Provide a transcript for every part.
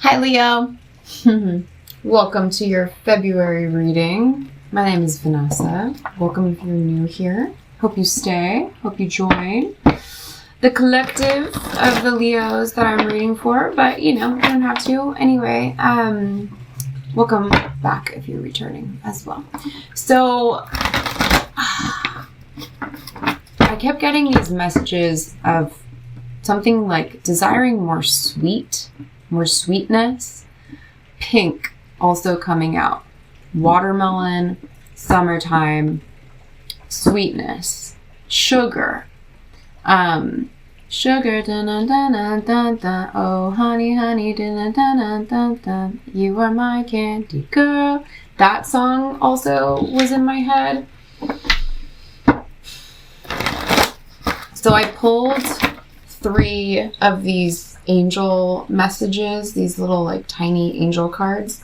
Hi Leo. Welcome to your February reading. My name is Vanessa. Welcome if you're new here. Hope you stay. Hope you join the collective of the Leos that I'm reading for, but you don't have to. Anyway, welcome back if you're returning as well. So I kept getting these messages of something like desiring more sweetness, pink also coming out, watermelon, summertime, sweetness, sugar, sugar, dun dun dun dun dun dun, oh honey, honey, dun dun dun dun dun, you are my candy girl. That song also was in my head. So I pulled 3 of these angel messages, these little like tiny angel cards,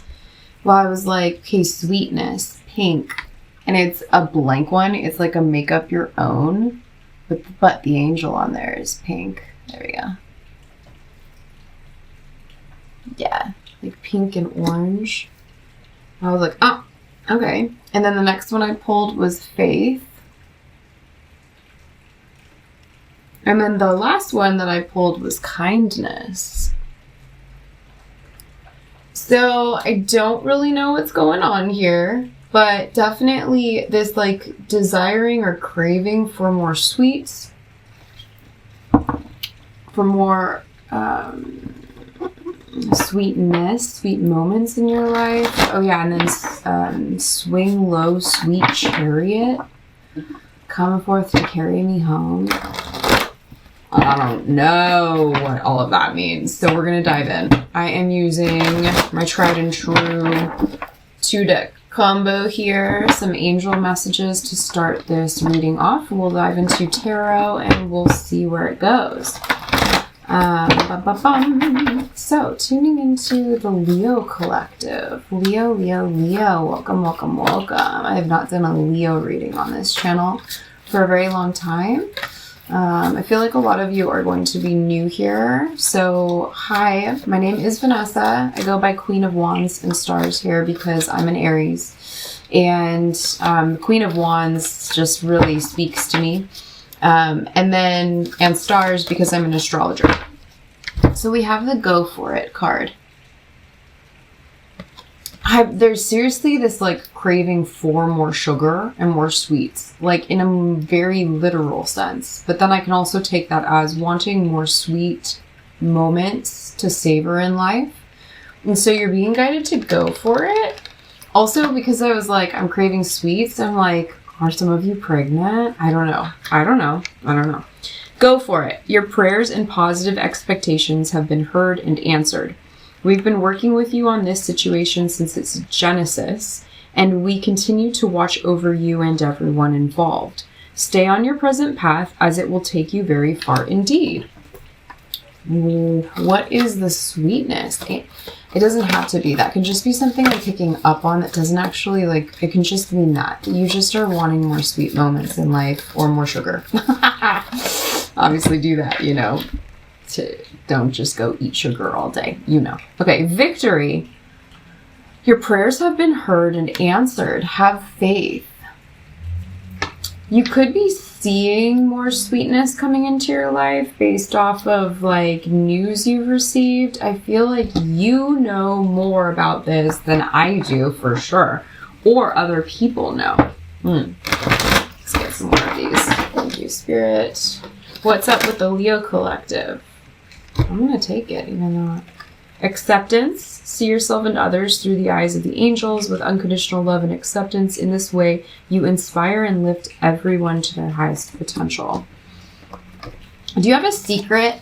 while I was like, okay, sweetness, pink, and it's a blank one. It's like a make up your own, but the angel on there is pink. There we go. Yeah, like pink and orange. I was like, oh, okay. And then the next one I pulled was faith. And then the last one that I pulled was kindness. So I don't really know what's going on here, but definitely this like desiring or craving for more sweets, for more sweetness, sweet moments in your life. Oh yeah, and then swing low, sweet chariot, come forth to carry me home. I don't know what all of that means, so we're going to dive in. I am using my tried and true 2-deck combo here, some angel messages to start this reading off. We'll dive into tarot and we'll see where it goes. So, tuning into the Leo collective. Leo, welcome. I have not done a Leo reading on this channel for a very long time. I feel like a lot of you are going to be new here. So, hi, my name is Vanessa. I go by Queen of Wands and Stars here because I'm an Aries. And Queen of Wands just really speaks to me. And Stars because I'm an astrologer. So we have the Go For It card. There's seriously this like craving for more sugar and more sweets, like in a very literal sense. But then I can also take that as wanting more sweet moments to savor in life. And so you're being guided to go for it. Also, because I was like, I'm craving sweets, I'm like, are some of you pregnant? I don't know. Go for it. Your prayers and positive expectations have been heard and answered. We've been working with you on this situation since its genesis, and we continue to watch over you and everyone involved. Stay on your present path, as it will take you very far indeed. What is the sweetness? It doesn't have to be. That can just be something I'm picking up on that doesn't actually, like, it can just mean that. You just are wanting more sweet moments in life, or more sugar. Obviously do that, Don't just go eat sugar all day, Okay, victory. Your prayers have been heard and answered. Have faith. You could be seeing more sweetness coming into your life based off of like news you've received. I feel like you know more about this than I do for sure, or other people know. Let's get some more of these. Thank you, Spirit. What's up with the Leo collective? I'm going to take it, even though... Acceptance. See yourself and others through the eyes of the angels with unconditional love and acceptance. In this way, you inspire and lift everyone to their highest potential. Do you have a secret?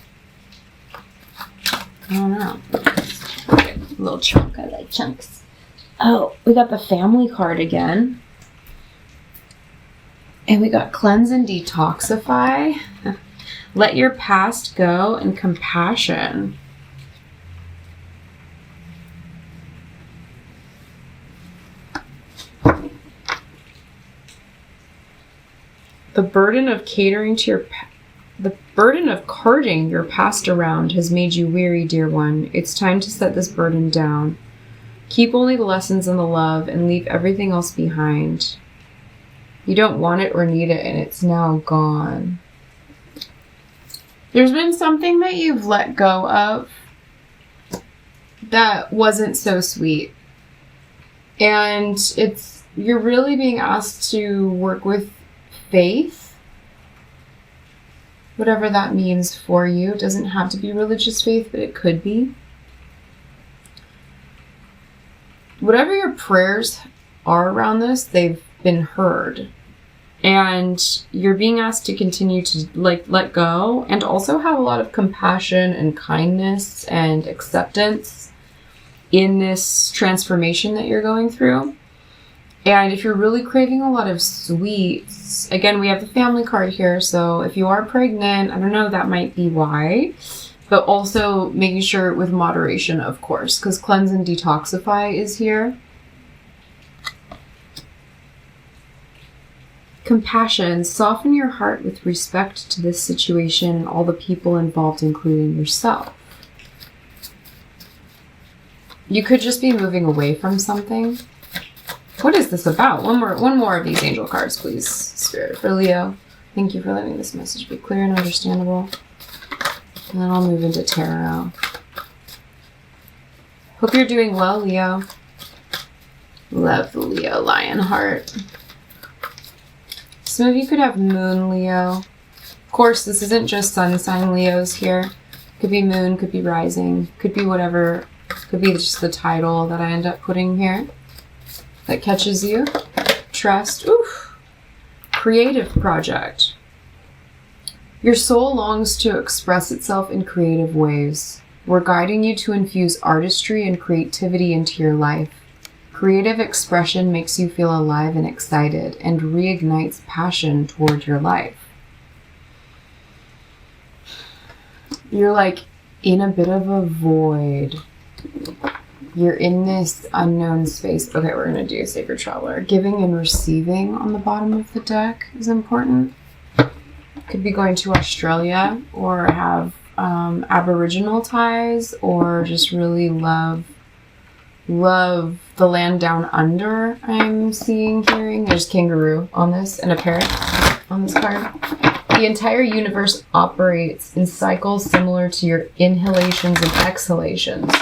I don't know. Okay, a little chunk. I like chunks. Oh, we got the family card again. And we got cleanse and detoxify. Let your past go and compassion. The burden of catering to your The burden of carting your past around has made you weary, dear one. It's time to set this burden down. Keep only the lessons and the love and leave everything else behind. You don't want it or need it, and it's now gone. There's been something that you've let go of that wasn't so sweet. And you're really being asked to work with faith. Whatever that means for you. It doesn't have to be religious faith, but it could be. Whatever your prayers are around this, they've been heard. And you're being asked to continue to let go and also have a lot of compassion and kindness and acceptance in this transformation that you're going through. And if you're really craving a lot of sweets, again, we have the family card here. So if you are pregnant, I don't know, that might be why. But also making sure with moderation, of course, because cleanse and detoxify is here. Compassion, soften your heart with respect to this situation and all the people involved, including yourself. You could just be moving away from something. What is this about? One more of these angel cards, please, Spirit, for Leo. Thank you for letting this message be clear and understandable. And then I'll move into tarot. Hope you're doing well, Leo. Love the Leo lion heart. Some of you could have moon Leo. Of course, this isn't just sun sign Leos here. Could be moon, could be rising, could be whatever. Could be just the title that I end up putting here that catches you. Trust. Oof. Creative project. Your soul longs to express itself in creative ways. We're guiding you to infuse artistry and creativity into your life. Creative expression makes you feel alive and excited and reignites passion toward your life. You're like in a bit of a void. You're in this unknown space. Okay, we're going to do Sacred Traveler. Giving and receiving on the bottom of the deck is important. Could be going to Australia or have Aboriginal ties or just really love the land down under. I'm hearing. There's kangaroo on this and a parrot on this card. The entire universe operates in cycles similar to your inhalations and exhalations.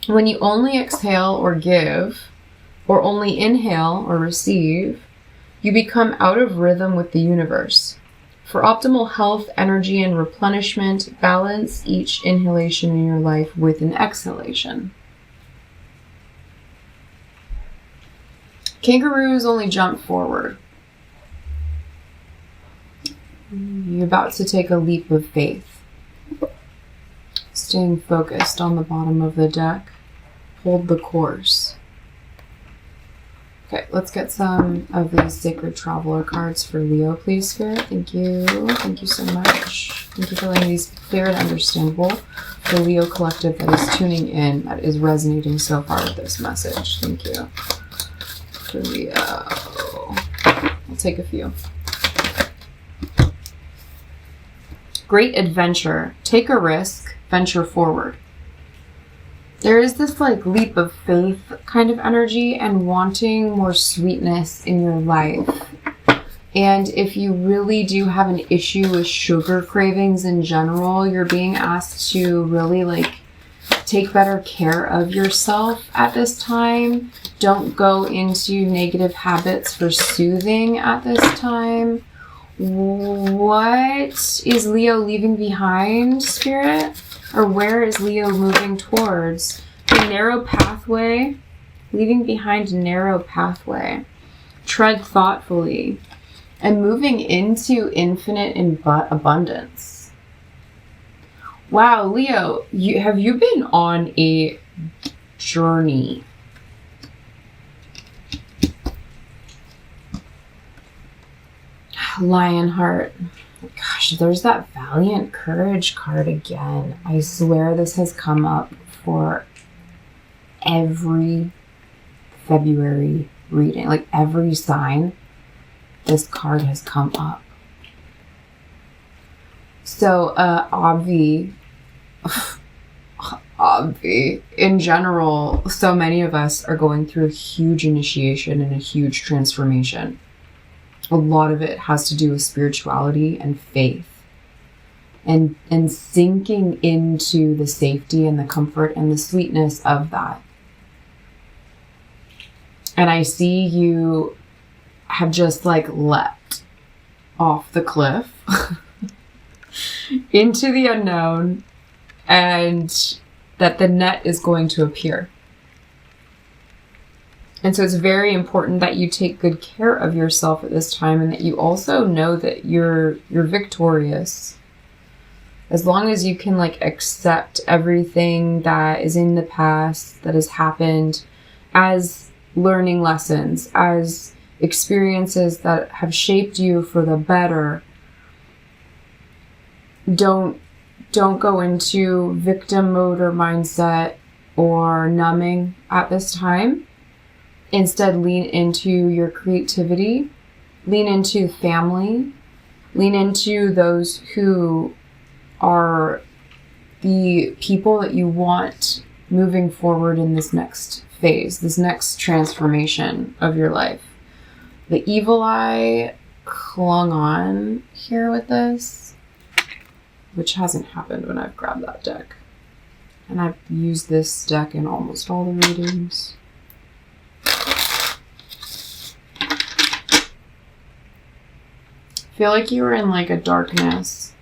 When you only exhale or give, or only inhale or receive, you become out of rhythm with the universe. For optimal health, energy, and replenishment, balance each inhalation in your life with an exhalation. Kangaroos only jump forward. You're about to take a leap of faith. Staying focused on the bottom of the deck. Hold the course. Okay, let's get some of these Sacred Traveler cards for Leo, please, Spirit. Thank you. Thank you so much. Thank you for letting these clear and understandable for Leo collective that is tuning in, that is resonating so far with this message. Thank you. For Leo. I'll take a few. Great adventure. Take a risk. Venture forward. There is this leap of faith kind of energy and wanting more sweetness in your life. And if you really do have an issue with sugar cravings in general, you're being asked to really take better care of yourself at this time. Don't go into negative habits for soothing at this time. What is Leo leaving behind, Spirit? Or where is Leo moving towards? A narrow pathway. Leaving behind a narrow pathway. Tread thoughtfully. And moving into infinite abundance. Wow, Leo, have you been on a journey? Lionheart. Gosh, there's that Valiant Courage card again. I swear this has come up for every February reading. Every sign, this card has come up. So, Obvi, in general, so many of us are going through a huge initiation and a huge transformation. A lot of it has to do with spirituality and faith. And sinking into the safety and the comfort and the sweetness of that. And I see you have just like leapt off the cliff into the unknown, and that the net is going to appear. And so it's very important that you take good care of yourself at this time, and that you also know that you're victorious. As long as you can like accept everything that is in the past, that has happened, as learning lessons, as experiences that have shaped you for the better. Don't go into victim mode or mindset or numbing at this time. Instead, lean into your creativity, lean into family, lean into those who are the people that you want moving forward in this next phase, this next transformation of your life. The evil eye clung on here with this, which hasn't happened when I've grabbed that deck. And I've used this deck in almost all the readings. I feel like you were in like a darkness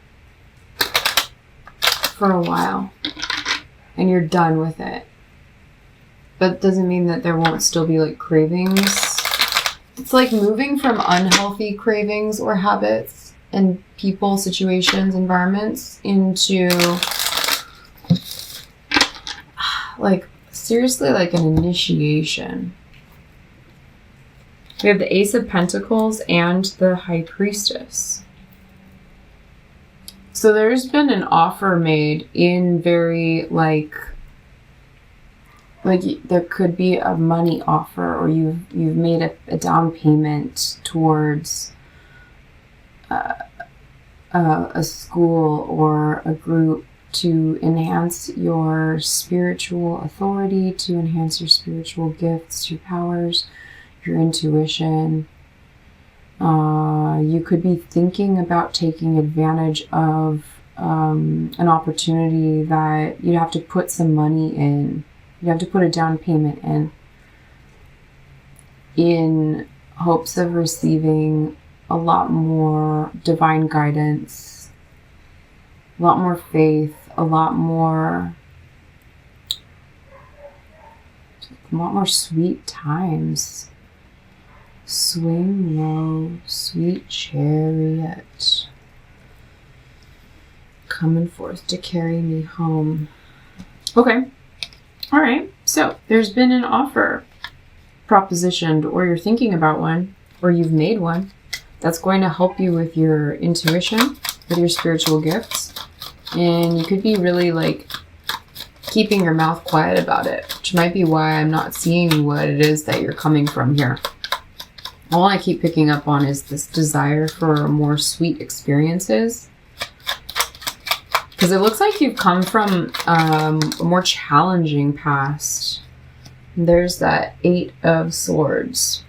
for a while, and you're done with it. But it doesn't mean that there won't still be like cravings. It's like moving from unhealthy cravings or habits and people, situations, environments into like seriously like an initiation. We have the Ace of Pentacles and the High Priestess. So there's been an offer made in very like there could be a money offer, or you've made a down payment towards a school or a group to enhance your spiritual authority, to enhance your spiritual gifts, your powers, your intuition. You could be thinking about taking advantage of an opportunity that you'd have to put some money in. You'd have to put a down payment in hopes of receiving a lot more divine guidance, a lot more faith, a lot more sweet times. Swing low, sweet chariot, coming forth to carry me home. Okay. All right. So there's been an offer propositioned, or you're thinking about one, or you've made one that's going to help you with your intuition, with your spiritual gifts. And you could be really like keeping your mouth quiet about it, which might be why I'm not seeing what it is that you're coming from here. All I keep picking up on is this desire for more sweet experiences. Because it looks like you've come from a more challenging past. There's that 8 of Swords.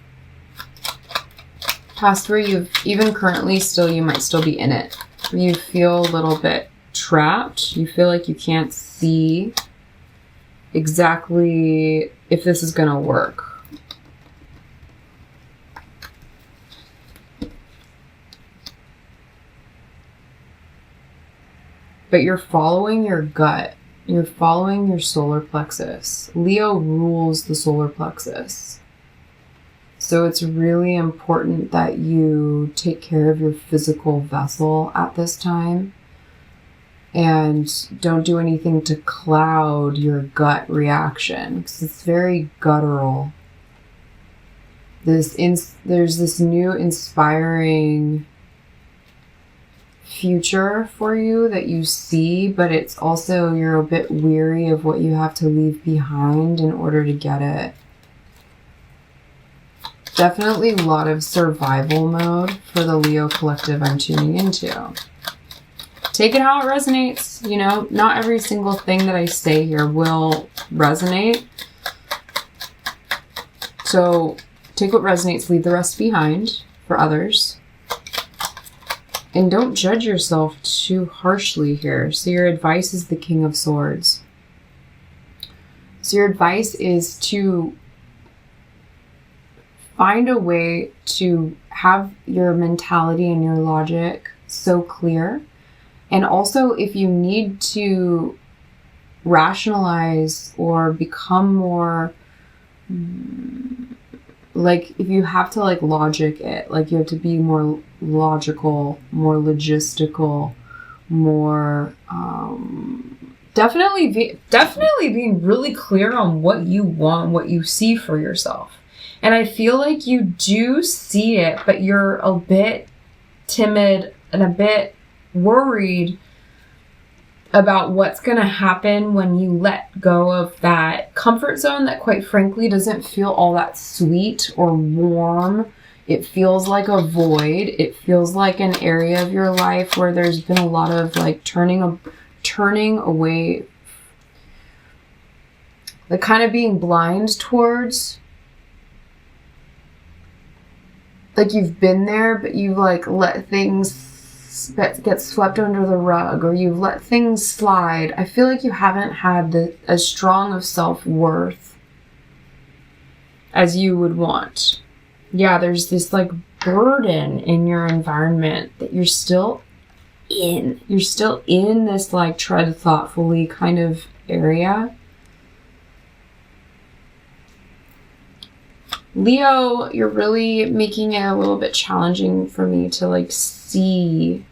Past where you've, even currently still, you might still be in it. You feel a little bit trapped. You feel like you can't see exactly if this is going to work. But you're following your gut. You're following your solar plexus. Leo rules the solar plexus. So it's really important that you take care of your physical vessel at this time. And don't do anything to cloud your gut reaction, because it's very guttural. There's this new inspiring future for you that you see, but it's also, you're a bit weary of what you have to leave behind in order to get it. Definitely a lot of survival mode for the Leo collective I'm tuning into. take it how it resonates. You know, not every single thing that I say here will resonate. So take what resonates, leave the rest behind for others. And don't judge yourself too harshly here. So your advice is the King of Swords. So your advice is to find a way to have your mentality and your logic so clear. And also, if you need to rationalize or become more, like, if you have to, like, logic it, like, you have to be more logical, more logistical, more, definitely being really clear on what you want, what you see for yourself. And I feel like you do see it, but you're a bit timid and a bit worried about what's going to happen when you let go of that comfort zone that, quite frankly, doesn't feel all that sweet or warm. It feels like a void. It feels like an area of your life where there's been a lot of, like, turning away, like, kind of being blind towards. Like, you've been there, but you've, like, let things that get swept under the rug, or you've let things slide. I feel like you haven't had as strong of self-worth as you would want. Yeah, there's this, like, burden in your environment that you're still in. You're still in this, like, tread thoughtfully kind of area. Leo, you're really making it a little bit challenging for me to, like, see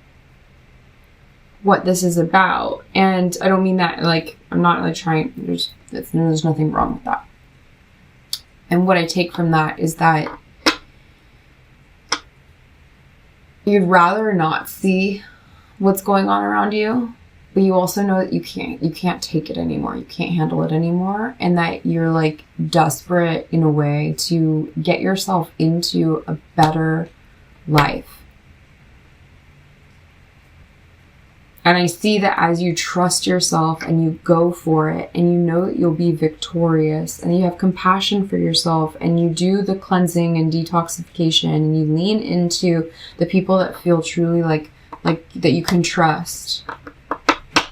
what this is about. And I don't mean that, like, I'm not, like, trying, there's nothing wrong with that. And what I take from that is that you'd rather not see what's going on around you, but you also know that you can't take it anymore. You can't handle it anymore. And that you're, like, desperate in a way to get yourself into a better life. And I see that as you trust yourself and you go for it and you know that you'll be victorious and you have compassion for yourself and you do the cleansing and detoxification and you lean into the people that feel truly like that you can trust,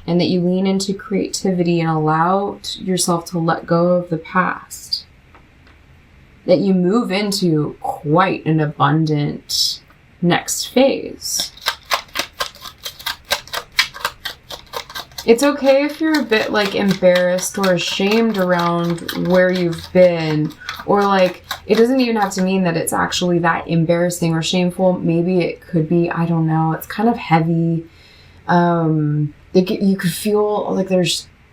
and that you lean into creativity and allow yourself to let go of the past, that you move into quite an abundant next phase. It's okay if you're a bit, like, embarrassed or ashamed around where you've been, or, like, it doesn't even have to mean that it's actually that embarrassing or shameful. Maybe it could be, I don't know, it's kind of heavy. You could feel like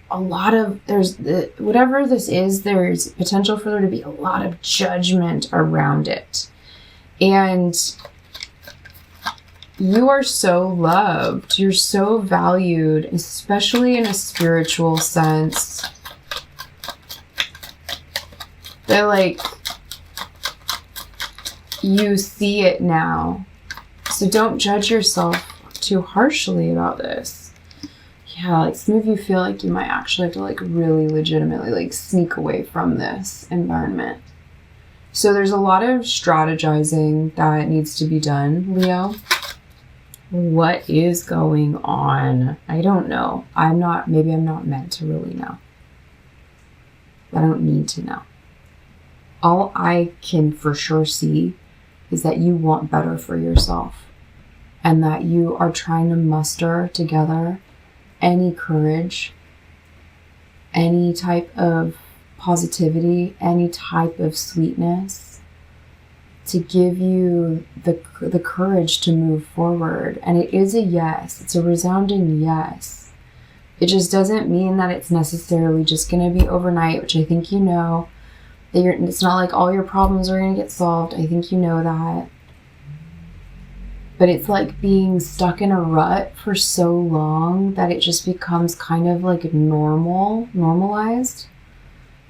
whatever this is, there's potential for there to be a lot of judgment around it. And you are so loved. You're so valued, especially in a spiritual sense. That, like, you see it now. So don't judge yourself too harshly about this. Yeah, like, some of you feel like you might actually have to, like, really legitimately, like, sneak away from this environment. So there's a lot of strategizing that needs to be done, Leo. What is going on? I don't know. Maybe I'm not meant to really know. I don't need to know. All I can for sure see is that you want better for yourself, and that you are trying to muster together any courage, any type of positivity, any type of sweetness to give you the courage to move forward. And it is a yes. It's a resounding yes. It just doesn't mean that it's necessarily just going to be overnight, which I think you know. It's not like all your problems are going to get solved. I think you know that. But it's like being stuck in a rut for so long that it just becomes kind of like normalized.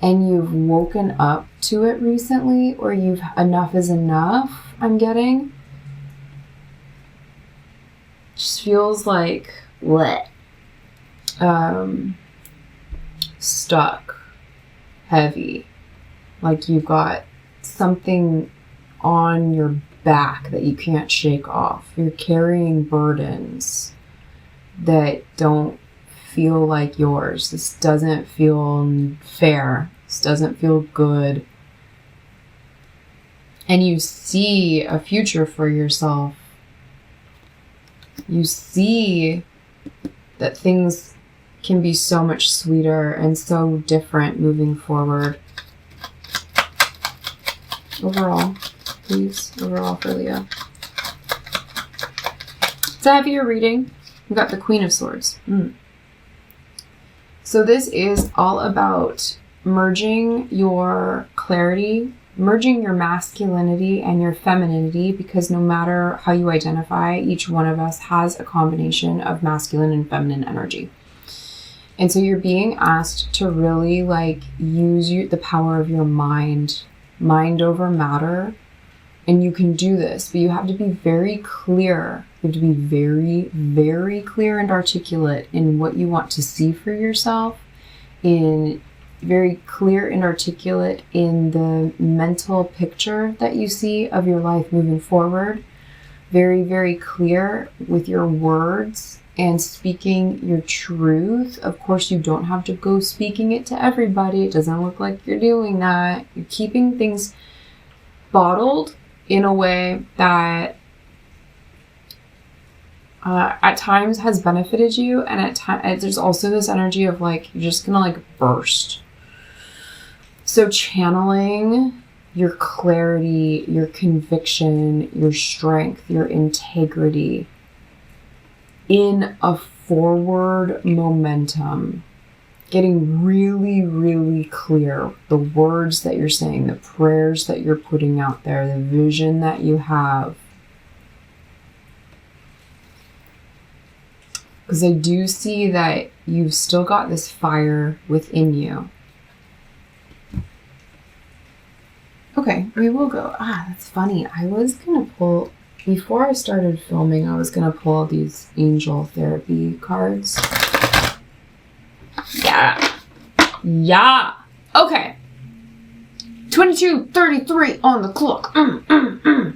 And you've woken up to it recently, or enough is enough, I'm getting. Just feels like what? Stuck, heavy, like you've got something on your back that you can't shake off. You're carrying burdens that don't feel like yours. This doesn't feel fair. This doesn't feel good. And you see a future for yourself. You see that things can be so much sweeter and so different moving forward. Overall, please. Overall for Leo. It's a heavier reading. We've got the Queen of Swords. So this is all about merging your clarity, merging your masculinity and your femininity, because no matter how you identify, each one of us has a combination of masculine and feminine energy. And so you're being asked to really like use the power of your mind over matter. And you can do this, but you have to be very clear. You have to be very, very clear and articulate in what you want to see for yourself, very clear and articulate in the mental picture that you see of your life moving forward. Very, very clear with your words and speaking your truth. Of course, you don't have to go speaking it to everybody. It doesn't look like you're doing that. You're keeping things bottled in a way that at times has benefited you, and at times there's also this energy of like you're just gonna like burst. So channeling your clarity, your conviction, your strength, your integrity in a forward momentum, getting really, really clear, the words that you're saying, the prayers that you're putting out there, the vision that you have. Because I do see that you've still got this fire within you. Okay, we will go. That's funny. I was going to pull, before I started filming, I was going to pull these angel therapy cards. Yeah. Okay. 22:33 on the clock.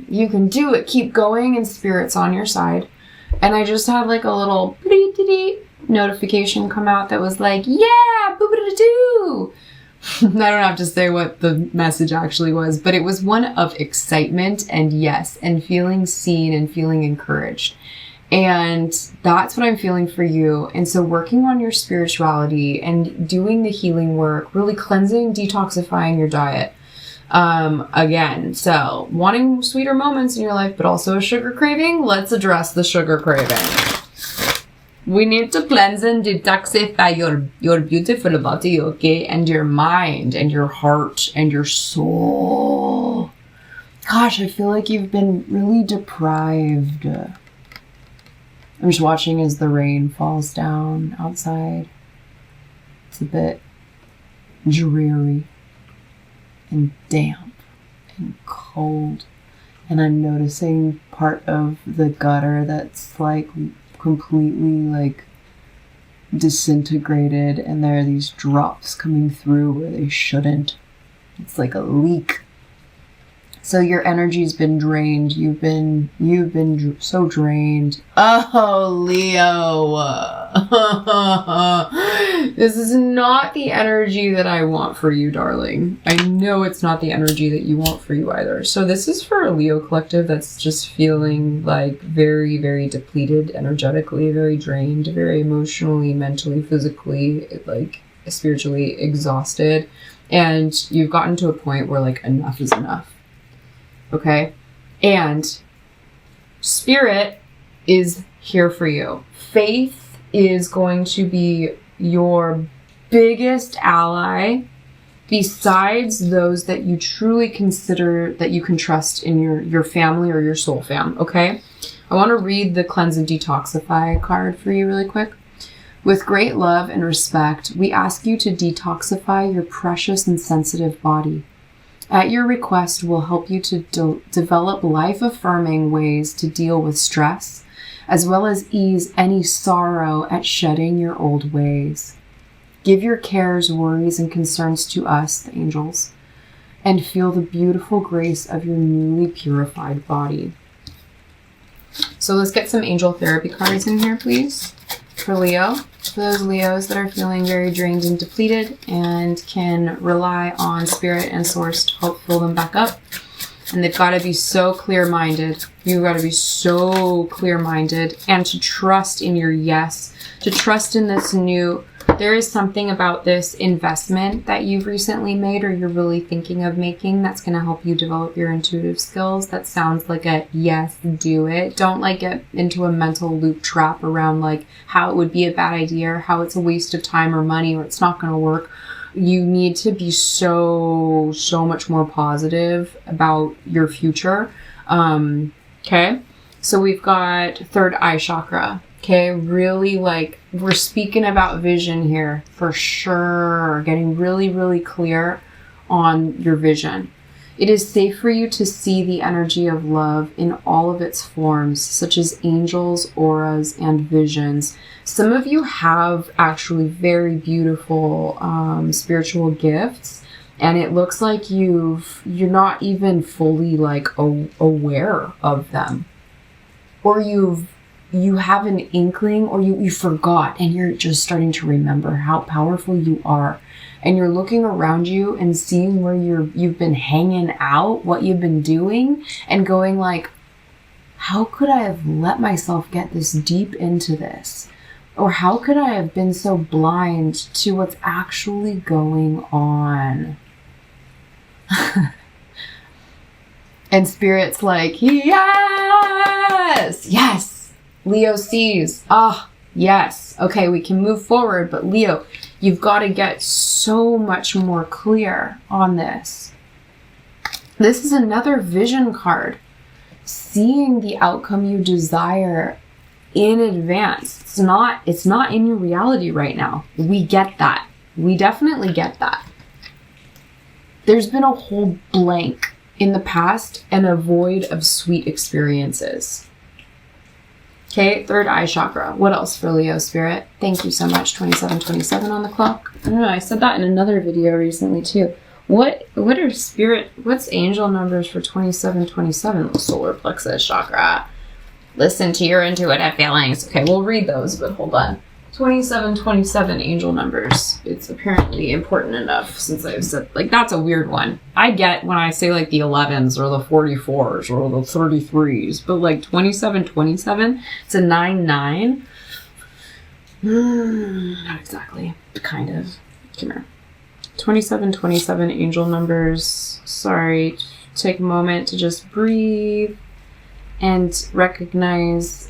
You can do it. Keep going, and spirit's on your side. And I just had like a little notification come out that was like, yeah, boop-a-da-doo. I don't have to say what the message actually was, but it was one of excitement and yes, and feeling seen and feeling encouraged. And that's what I'm feeling for you. And so working on your spirituality and doing the healing work, really cleansing, detoxifying your diet. Again, so wanting sweeter moments in your life, but also a sugar craving, let's address the sugar craving. We need to cleanse and detoxify your beautiful body, okay? And your mind and your heart and your soul. Gosh, I feel like you've been really deprived. I'm just watching as the rain falls down outside. It's a bit dreary and damp and cold. And I'm noticing part of the gutter that's like completely like disintegrated, and there are these drops coming through where they shouldn't. It's like a leak. So your energy's been drained. You've been so drained. Oh, Leo. This is not the energy that I want for you, darling. I know it's not the energy that you want for you either. So this is for a Leo collective that's just feeling like very, very depleted energetically, very drained, very emotionally, mentally, physically, like spiritually exhausted. And you've gotten to a point where like enough is enough. Okay? And spirit is here for you. Faith is going to be your biggest ally besides those that you truly consider that you can trust in your family or your soul fam. Okay? I want to read the Cleanse and Detoxify card for you really quick. With great love and respect, we ask you to detoxify your precious and sensitive body. At your request, we'll help you to develop life-affirming ways to deal with stress, as well as ease any sorrow at shedding your old ways. Give your cares, worries, and concerns to us, the angels, and feel the beautiful grace of your newly purified body. So let's get some angel therapy cards in here, please, for Leo. For those Leos that are feeling very drained and depleted and can rely on spirit and source to help fill them back up. And they've got to be so clear-minded. You've got to be so clear-minded and to trust in your yes, to trust in this new. There is something about this investment that you've recently made or you're really thinking of making that's going to help you develop your intuitive skills. That sounds like a yes, do it. Don't like get into a mental loop trap around like how it would be a bad idea or how it's a waste of time or money or it's not going to work. You need to be so much more positive about your future. Okay. So we've got third eye chakra. Okay, really like we're speaking about vision here for sure. Getting really clear on your vision. It is safe for you to see the energy of love in all of its forms, such as angels, auras, and visions. Some of you have actually very beautiful spiritual gifts, and it looks like you're not even fully like aware of them, or you have an inkling, or you forgot and you're just starting to remember how powerful you are. And you're looking around you and seeing where you've been hanging out, what you've been doing, and going like, how could I have let myself get this deep into this? Or how could I have been so blind to what's actually going on? And Spirit's like, yes. Leo sees. Yes. Okay, we can move forward, but Leo, you've got to get so much more clear on this. This is another vision card. Seeing the outcome you desire in advance. It's not in your reality right now. We get that. We definitely get that. There's been a whole blank in the past and a void of sweet experiences. Okay, third eye chakra. What else for Leo Spirit? Thank you so much. 2727 on the clock. I don't know, I said that in another video recently too. What's angel numbers for 2727? The solar plexus chakra. Listen to your intuitive feelings. Okay, we'll read those, but hold on. 2727 angel numbers. It's apparently important enough since I've said, like, that's a weird one. I get when I say like the 11s or the 44s or the 33s, but like 2727, it's a 9-9. Not exactly. Kind of. Come here. 2727 angel numbers. Sorry. Take a moment to just breathe and recognize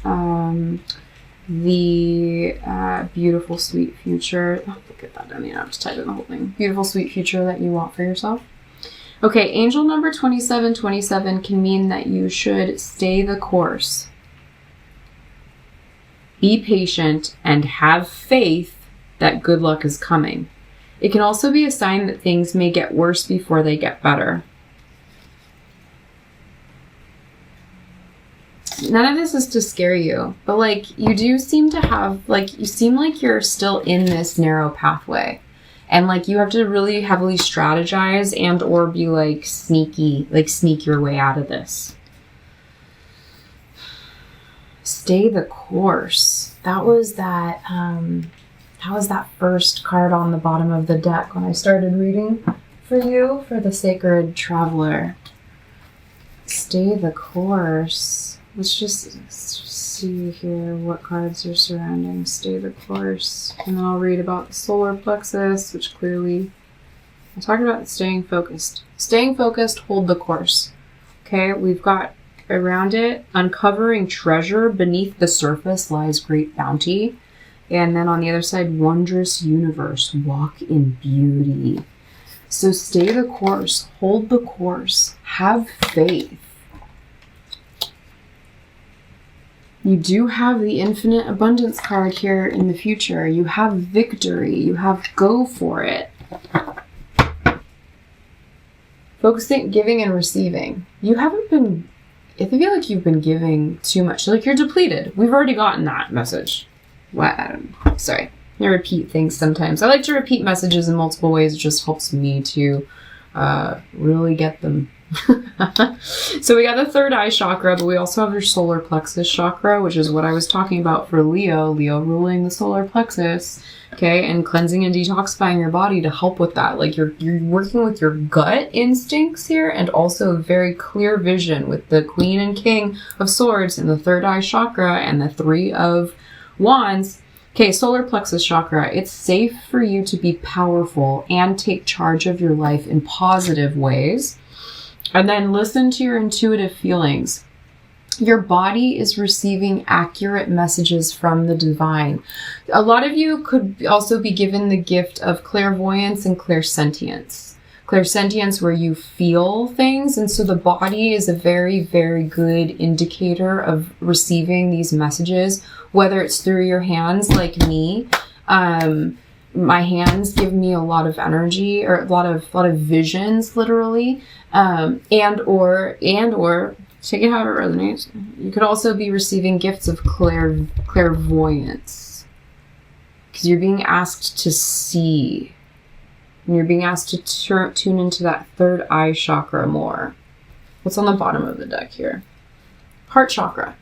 the beautiful, sweet future. Oh, get that down. You don't have to type in the whole thing. Beautiful, sweet future that you want for yourself. Okay, angel number 2727 can mean that you should stay the course. Be patient and have faith that good luck is coming. It can also be a sign that things may get worse before they get better. None of this is to scare you, but like you do seem to have, like, you seem like you're still in this narrow pathway, and like you have to really heavily strategize and or be like sneaky, like sneak your way out of this. Stay the course. That was that first card on the bottom of the deck when I started reading for you, for the Sacred Traveler. Stay the course. Let's just see here what cards are surrounding Stay the Course. And then I'll read about the solar plexus, which clearly I'm talking about staying focused. Staying focused, hold the course. Okay, we've got around it, uncovering treasure. Beneath the surface lies great bounty. And then on the other side, wondrous universe. Walk in beauty. So stay the course, hold the course, have faith. You do have the infinite abundance card here in the future. You have victory. You have go for it. Focusing, giving and receiving. You haven't been I feel like you've been giving too much. Like you're depleted. We've already gotten that message. What? Sorry. I repeat things sometimes. I like to repeat messages in multiple ways. It just helps me to really get them. So we got the third eye chakra, but we also have your solar plexus chakra, which is what I was talking about for Leo. Leo ruling the solar plexus, okay, and cleansing and detoxifying your body to help with that. Like you're working with your gut instincts here, and also very clear vision with the Queen and King of Swords and the third eye chakra and the Three of Wands. Okay, solar plexus chakra. It's safe for you to be powerful and take charge of your life in positive ways. And then listen to your intuitive feelings. Your body is receiving accurate messages from the divine. A lot of you could also be given the gift of clairvoyance and clairsentience. Clairsentience where you feel things, and so the body is a very, very good indicator of receiving these messages, whether it's through your hands like me. My hands give me a lot of energy, or a lot of visions, literally, and or take it however it resonates. You could also be receiving gifts of clairvoyance, because you're being asked to see, and you're being asked to tune into that third eye chakra more. What's on the bottom of the deck here? Heart chakra.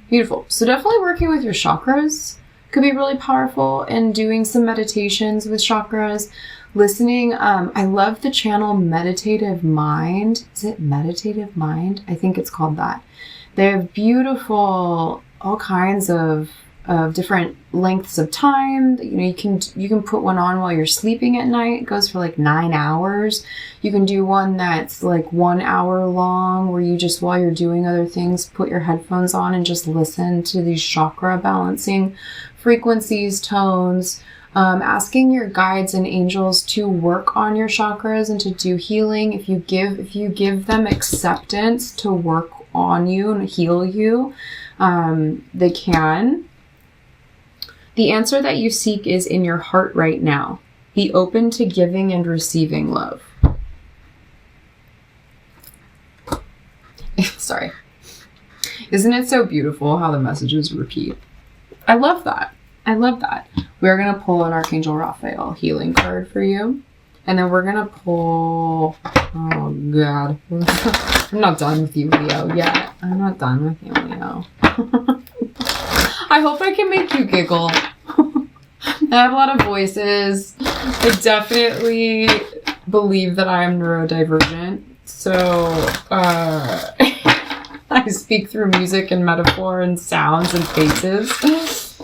Beautiful. So definitely working with your chakras could be really powerful, and doing some meditations with chakras, listening. I love the channel Meditative Mind. Is it Meditative Mind? I think it's called that. They have beautiful, all kinds of different lengths of time. You know, you can put one on while you're sleeping at night. It goes for like 9 hours. You can do one that's like 1 hour long, where you just, while you're doing other things, put your headphones on and just listen to these chakra balancing frequencies, tones, asking your guides and angels to work on your chakras and to do healing. If you give them acceptance to work on you and heal you, they can. The answer that you seek is in your heart right now. Be open to giving and receiving love. Sorry. Isn't it so beautiful how the messages repeat? I love that. I love that. We're going to pull an Archangel Raphael healing card for you. And then we're going to pull... Oh, God. I'm not done with you, Leo, yet. I'm not done with you, Leo. I hope I can make you giggle. I have a lot of voices. I definitely believe that I am neurodivergent. So, I speak through music and metaphor and sounds and faces.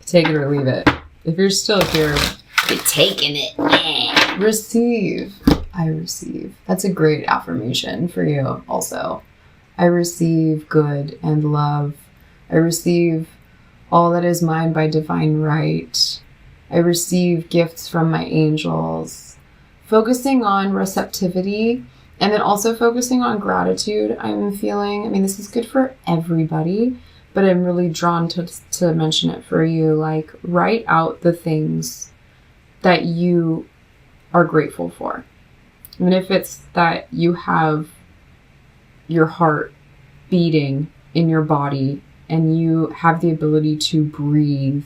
Take it or leave it. If you're still here, you're taking it. Receive. I receive. That's a great affirmation for you also. I receive good and love. I receive all that is mine by divine right. I receive gifts from my angels. Focusing on receptivity, and then also focusing on gratitude. I'm feeling, I mean, this is good for everybody, but I'm really drawn to mention it for you. Like, write out the things that you are grateful for. Even if it's that you have your heart beating in your body, and you have the ability to breathe,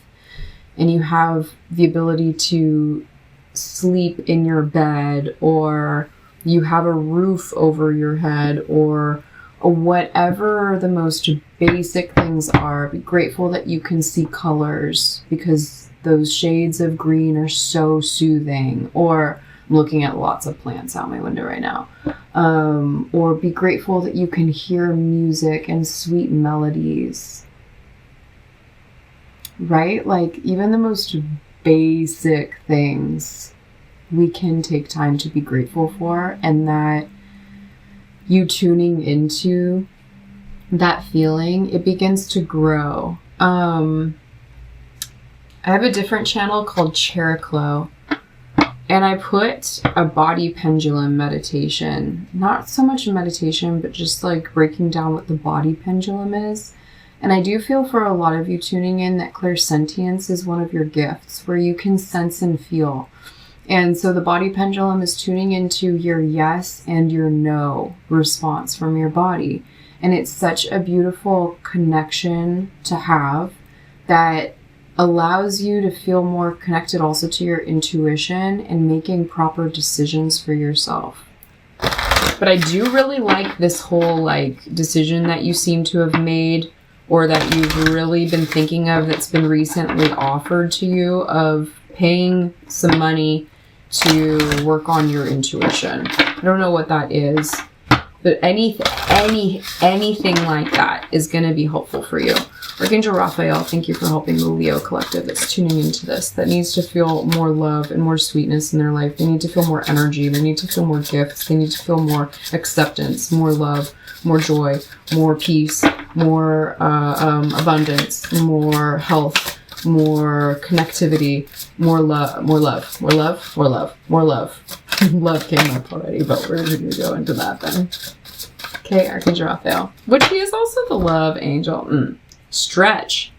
and you have the ability to sleep in your bed, or you have a roof over your head, or whatever the most basic things are. Be grateful that you can see colors, because those shades of green are so soothing. Or I'm looking at lots of plants out my window right now. Or be grateful that you can hear music and sweet melodies. Right? Like, even the most basic things we can take time to be grateful for, and that you tuning into that feeling, it begins to grow. I have a different channel called Chericlo, and I put a body pendulum meditation. Not so much a meditation, but just like breaking down what the body pendulum is. And I do feel for a lot of you tuning in that clairsentience is one of your gifts, where you can sense and feel. And so the body pendulum is tuning into your yes and your no response from your body. And it's such a beautiful connection to have that allows you to feel more connected also to your intuition and making proper decisions for yourself. But I do really like this whole like decision that you seem to have made, or that you've really been thinking of, that's been recently offered to you, of paying some money to work on your intuition. I don't know what that is, but anything like that is going to be helpful for you. Archangel Raphael, thank you for helping the Leo collective that's tuning into this, that needs to feel more love and more sweetness in their life. They need to feel more energy. They need to feel more gifts. They need to feel more acceptance, more love, more joy, more peace, more abundance, more health, more connectivity, more love, more love, more love, more love, more love. Love came up already, but we're going to go into that then. Okay, Archangel Raphael, which he is also the love angel. Stretch.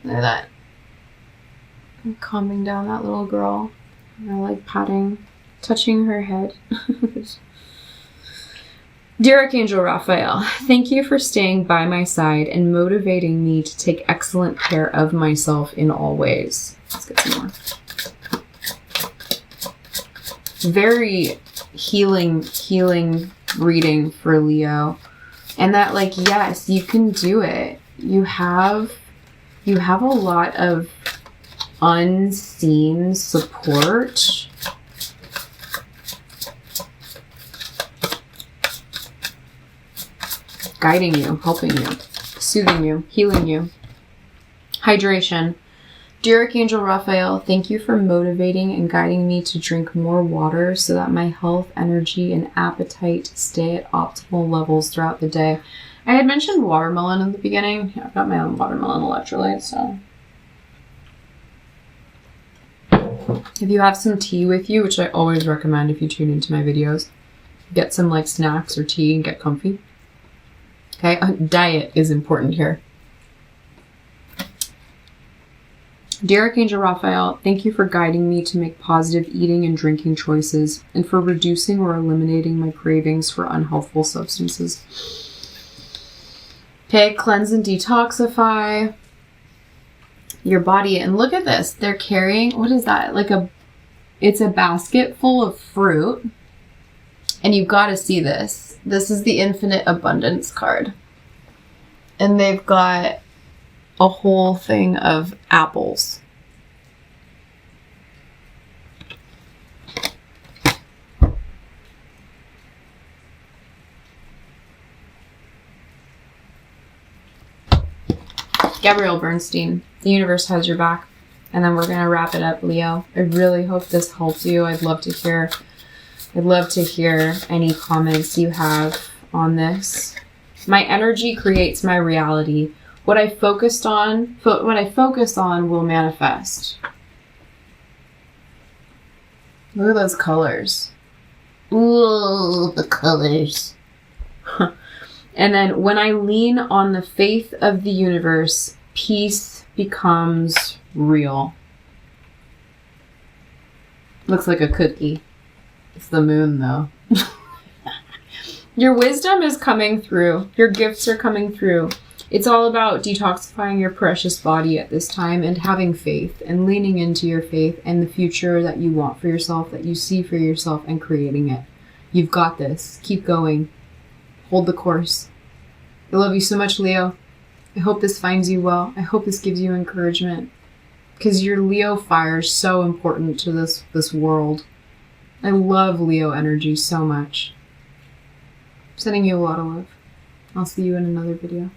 Look at that. I'm calming down that little girl. I like patting, touching her head. Dear Archangel Raphael, thank you for staying by my side and motivating me to take excellent care of myself in all ways. Let's get some more. Very healing reading for Leo. And that, like, yes, you can do it. You have a lot of unseen support. Guiding you, helping you, soothing you, healing you. Hydration. Dear Archangel Raphael, thank you for motivating and guiding me to drink more water so that my health, energy, and appetite stay at optimal levels throughout the day. I had mentioned watermelon in the beginning. I've got my own watermelon electrolyte, so. If you have some tea with you, which I always recommend if you tune into my videos, get some like snacks or tea and get comfy. Okay, diet is important here. Dear Archangel Raphael, thank you for guiding me to make positive eating and drinking choices, and for reducing or eliminating my cravings for unhealthful substances. Okay, cleanse and detoxify your body. And look at this. They're carrying, what is that? It's a basket full of fruit. And you've got to see this. This is the Infinite Abundance card. And they've got a whole thing of apples. Gabrielle Bernstein, the universe has your back. And then we're going to wrap it up, Leo. I really hope this helps you. I'd love to hear any comments you have on this. My energy creates my reality. What I focus on will manifest. Look at those colors. Ooh, the colors. And then when I lean on the faith of the universe, peace becomes real. Looks like a cookie. It's the moon, though. Your wisdom is coming through. Your gifts are coming through. It's all about detoxifying your precious body at this time and having faith and leaning into your faith and the future that you want for yourself, that you see for yourself, and creating it. You've got this. Keep going. Hold the course. I love you so much, Leo. I hope this finds you well. I hope this gives you encouragement, because your Leo fire is so important to this world. I love Leo energy so much. I'm sending you a lot of love. I'll see you in another video.